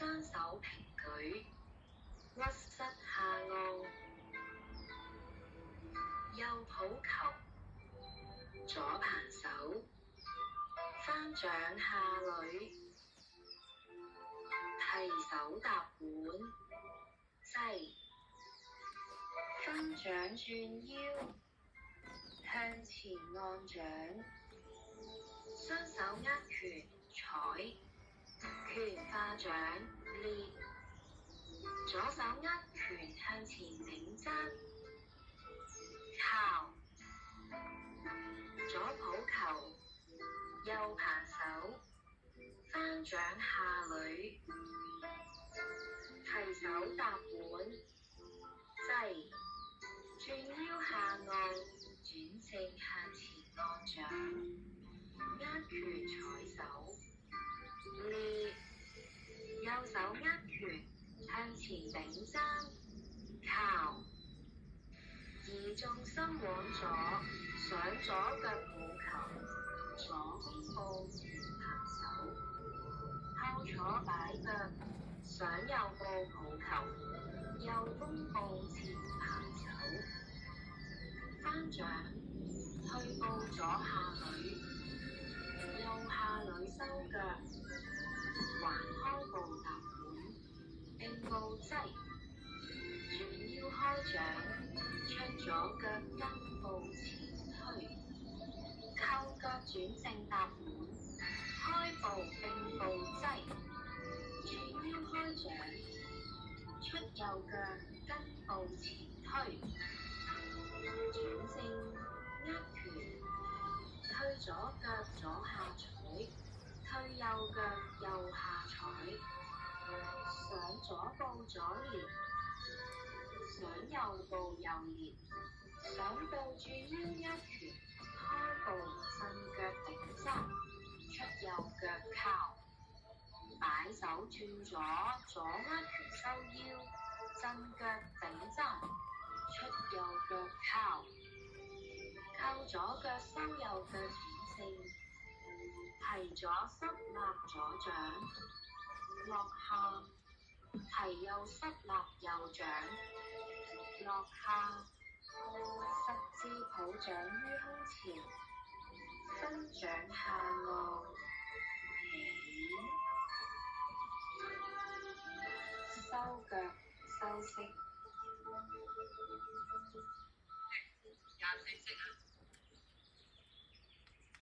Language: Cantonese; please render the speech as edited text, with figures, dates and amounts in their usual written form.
雙手平舉，屈膝下按，右抱球，左盤手，翻掌下捋，提手搭腕，擠，翻掌轉腰，向前按掌，雙手握拳採，拳化掌裂，左手握拳向前頂踭，靠，左抱球，右盤手，翻掌下捋，提手搭腕，擠，轉腰下按，轉正向前按掌，握拳採手，裂，右手握拳向前頂踭，靠，移重心往左，上左腳抱球，左弓步前拍手，後坐擺腳，上右步抱球，右弓步前拍手，翻掌，退步左下捋，右下捋收腳，橫開步踏腕，並步擠，轉腰開掌，出左腳跟步前推，扣腳轉正踏腕，開步並步擠，轉腰開掌，出右腳跟步前推，轉正握拳，退左腳左下採，退右腳右下採，上左步左連，上右步右連，上步轉腰握拳，開步震腳頂踭，出右腳靠，擺手轉左，左握拳收腰，震腳頂踭，出右腳靠，扣左腳收右腳轉正，提左膝立左掌，落下，提右膝立右掌，落下，十字抱掌於胸前，分掌下按，起，收腳收式。廿四式啊！